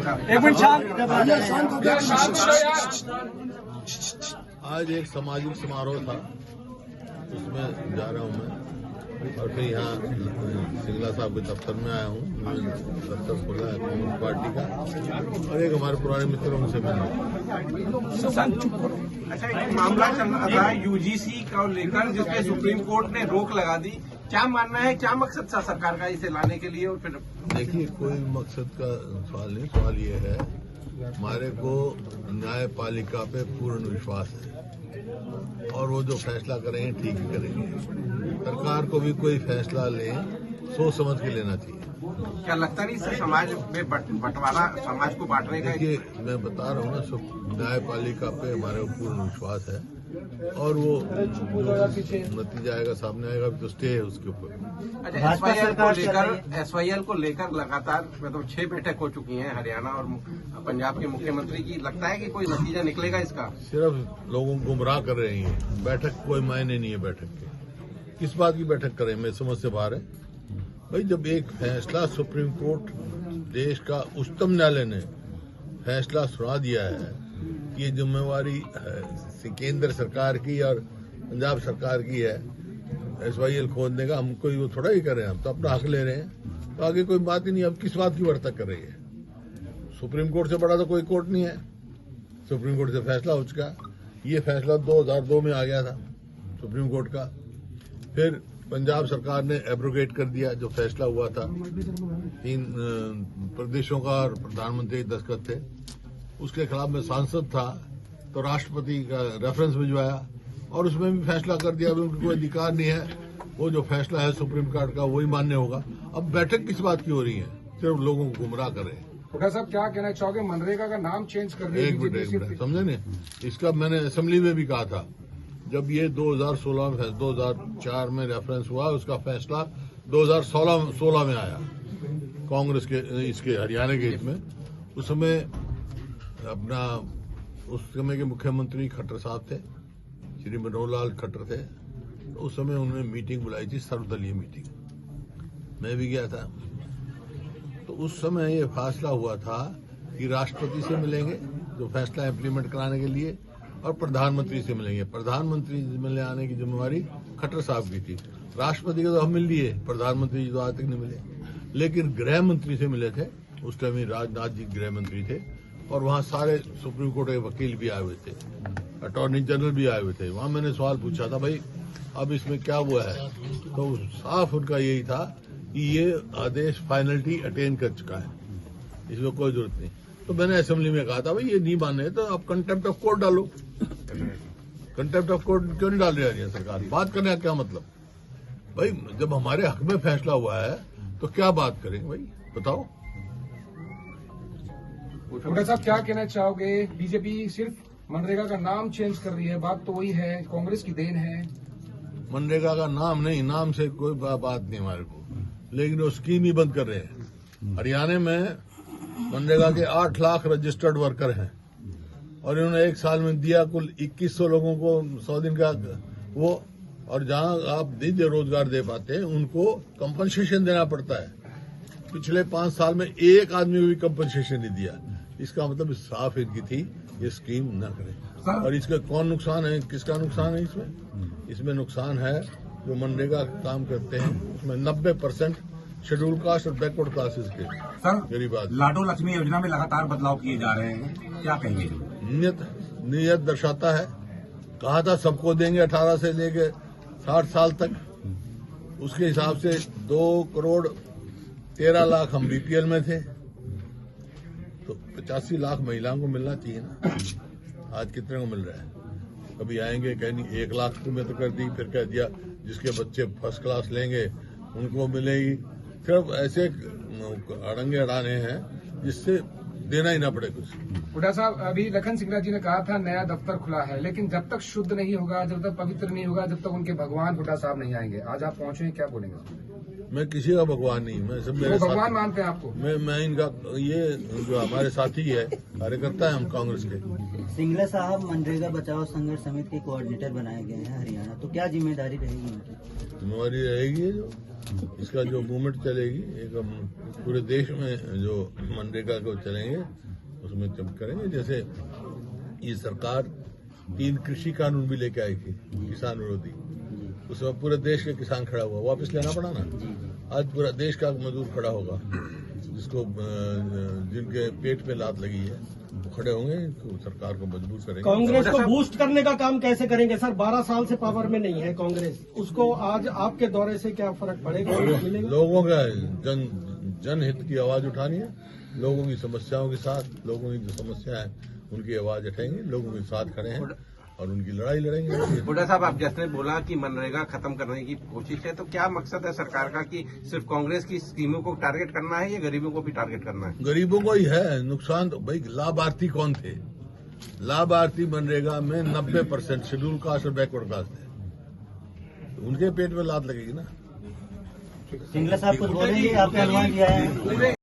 एक मिनट आज एक सामाजिक समारोह था, उसमें जा रहा हूँ मैं और फिर यहाँ सिंगला साहब के दफ्तर में आया हूँ। दफ्तर खुला है कांग्रेस पार्टी का और एक हमारे पुराने मित्र उनसे मिला। अच्छा, एक मामला चल रहा था यूजीसी को लेकर जिसपे सुप्रीम कोर्ट ने रोक लगा दी। क्या मानना है, क्या मकसद था सरकार का इसे लाने के लिए? और फिर देखिए, कोई मकसद का सवाल नहीं, सवाल ये है हमारे को न्यायपालिका पे पूर्ण विश्वास है और वो जो फैसला करेंगे ठीक ही करेंगे। सरकार को भी कोई फैसला लें सोच समझ के लेना चाहिए। क्या लगता नहीं इससे समाज में बंटवारा, समाज को बांटने का? देखिए, मैं बता रहा हूँ ना, सब न्यायपालिका पे हमारे पूर्ण विश्वास है और वो नतीजा आएगा, सामने आएगा, तो स्टे है उसके ऊपर। अच्छा, एसवाईएल को लेकर लगातार मतलब 6 बैठक हो चुकी हैं हरियाणा और पंजाब के मुख्यमंत्री की। लगता है कि कोई नतीजा निकलेगा इसका? सिर्फ लोगों को गुमराह कर रहे हैं। बैठक कोई मायने नहीं है बैठक के। किस बात की बैठक करें, मैं समझ से बाहर है। भाई, जब एक फैसला सुप्रीम कोर्ट देश का उच्चतम न्यायालय ने फैसला सुना दिया है कि ये जिम्मेवारी केंद्र सरकार की और पंजाब सरकार की है एसवाईएल खोदने का, हम कोई वो थोड़ा ही कर रहे हैं, हम तो अपना हक ले रहे हैं। तो आगे कोई बात ही नहीं। अब किस बात की वार्ता कर रही है? सुप्रीम कोर्ट से बड़ा तो कोई कोर्ट नहीं है। सुप्रीम कोर्ट से फैसला हो चुका। ये फैसला 2002 में आ गया था सुप्रीम कोर्ट का। फिर पंजाब सरकार ने एब्रोगेट कर दिया जो फैसला हुआ था। 3 प्रदेशों का और प्रधानमंत्री दस्तखत थे। उसके खिलाफ मैं सांसद था तो राष्ट्रपति का रेफरेंस भिजवाया और उसमें भी फैसला कर दिया कि उनको कोई अधिकार नहीं है, वो जो फैसला है सुप्रीम कोर्ट का वही मान्य होगा। अब बैठक किस बात की हो रही है? सिर्फ लोगों को गुमराह कर रहे हैं। हुड्डा साहब, क्या कहना चाहोगे? मनरेगा का नाम चेंज कर दिया। एक मिनट समझे नहीं, इसका मैंने असेंबली में भी कहा था। जब ये 2004 में रेफरेंस हुआ, उसका फैसला 2016 में आया कांग्रेस के इसके हरियाणा के हित में। उस समय अपना उस समय के मुख्यमंत्री खट्टर साहब थे, श्री मनोहर लाल खट्टर थे। तो उस समय उन्होंने मीटिंग बुलाई थी, सर्वदलीय मीटिंग, मैं भी गया था। तो उस समय ये फैसला हुआ था कि राष्ट्रपति से मिलेंगे जो फैसला इम्प्लीमेंट कराने के लिए और प्रधानमंत्री से मिलेंगे। प्रधानमंत्री से मिलने आने की जिम्मेवारी खट्टर साहब की थी। राष्ट्रपति को तो हम मिल लिए, प्रधानमंत्री जी तो आज तक नहीं मिले। लेकिन गृह मंत्री से मिले थे। उस टाइम राजनाथ जी गृह मंत्री थे और वहाँ सारे सुप्रीम कोर्ट के वकील भी आए हुए थे, अटॉर्नी जनरल भी आए हुए थे। वहाँ मैंने सवाल पूछा था, भाई अब इसमें क्या हुआ है? तो साफ उनका यही था कि ये आदेश फाइनलिटी अटेन कर चुका है, इसमें कोई जरूरत नहीं। तो मैंने असेंबली में कहा था, भाई ये नहीं माने तो आप कंटेम्प्ट ऑफ कोर्ट डालो। कंटेम्प्ट ऑफ कोर्ट क्यों नहीं डाल रही है सरकार? बात करने का क्या मतलब? भाई, जब हमारे हक में फैसला हुआ है तो क्या बात करें? भाई बताओ। हुड्डा साहब, क्या कहना चाहोगे? बीजेपी सिर्फ मनरेगा का नाम चेंज कर रही है, बात तो वही है, कांग्रेस की देन है। मनरेगा का नाम नहीं, नाम से कोई बात नहीं हमारे को, लेकिन वो स्कीम ही बंद कर रहे हैं। हरियाणा में मनरेगा के 8 लाख रजिस्टर्ड वर्कर हैं और इन्होंने एक साल में दिया कुल 2100 लोगों को 100 दिन का वो। और जहां आप नहीं रोजगार दे पाते उनको कंपनसेशन देना पड़ता है। पिछले 5 साल में एक आदमी को भी कंपनसेशन नहीं दिया। इसका मतलब साफ इनकी थी ये स्कीम न करें। और इसका कौन नुकसान है, किसका नुकसान है? इसमें नुकसान है जो मनरेगा काम करते हैं उसमें 90% शेड्यूल कास्ट और बैकवर्ड क्लासेस के गरीब आदमी। लाडो लक्ष्मी योजना में लगातार बदलाव किए जा रहे हैं, क्या कहेंगे? नीयत दर्शाता है। कहा था सबको देंगे 18 से लेके 60 साल तक, उसके हिसाब से 2,13 लाख हम बीपीएल में थे, तो 85 लाख महिलाओं को मिलना चाहिए ना। आज कितने को मिल रहा है? कभी आएंगे कहीं नहीं, 1 लाख को में तो कर दी, फिर कह दिया जिसके बच्चे फर्स्ट क्लास लेंगे उनको मिलेगी। सिर्फ ऐसे अड़ंगे अड़ाने हैं जिससे देना ही ना पड़े कुछ। हुड्डा साहब, अभी लखन सिंगला जी ने कहा था नया दफ्तर खुला है, लेकिन जब तक शुद्ध नहीं होगा, जब तक पवित्र नहीं होगा, जब तक उनके भगवान हुड्डा साहब नहीं आएंगे। आज आप पहुंचे हैं, क्या बोलेंगे? मैं किसी का भगवान नहीं, मैं सब मेरे वो भगवान साथी- मानते हैं आपको? मैं इनका ये जो हमारे साथी है, कार्यकर्ता है हम कांग्रेस के। सिंगला साहब मनरेगा बचाओ संघर्ष समिति के कोऑर्डिनेटर बनाए गए हैं हरियाणा, तो क्या जिम्मेदारी रहेगी उनकी? जिम्मेवारी रहेगी जो इसका जो मूवमेंट चलेगी, एक हम पूरे देश में जो मनरेगा को चलेंगे उसमें जब करेंगे। जैसे ये सरकार 3 कृषि कानून भी लेके आई थी किसान विरोधी, उसमें पूरे देश के किसान खड़ा हुआ, वापस लेना पड़ा ना। आज पूरा देश का मजदूर खड़ा होगा, जिसको जिनके पेट पे लात लगी है वो खड़े होंगे, तो सरकार को मजबूर करेंगे। कांग्रेस को बूस्ट करने का काम कैसे करेंगे सर? 12 साल से पावर में नहीं है कांग्रेस, उसको आज आपके दौरे से क्या फर्क पड़ेगा? मिलेगा? लोगों का जनहित की आवाज उठानी है, लोगों की समस्याओं के साथ, लोगों की जो समस्या है उनकी आवाज उठाएंगे, लोगों के साथ खड़े हैं और उनकी लड़ाई लड़ेंगे। बुड्ढा साहब, आप जैसे बोला कि मनरेगा खत्म करने की कोशिश है, तो क्या मकसद है सरकार का कि सिर्फ कांग्रेस की स्कीमों को टारगेट करना है या गरीबों को भी टारगेट करना है? गरीबों को ही है नुकसान। तो भाई लाभार्थी कौन थे? लाभार्थी मनरेगा में 90% शेड्यूल कास्ट और बैकवर्ड कास्ट है, तो उनके पेट में लात लगेगी ना। सिंगला साहब कुछ बोलेंगे? आपने अनुमान दिया है।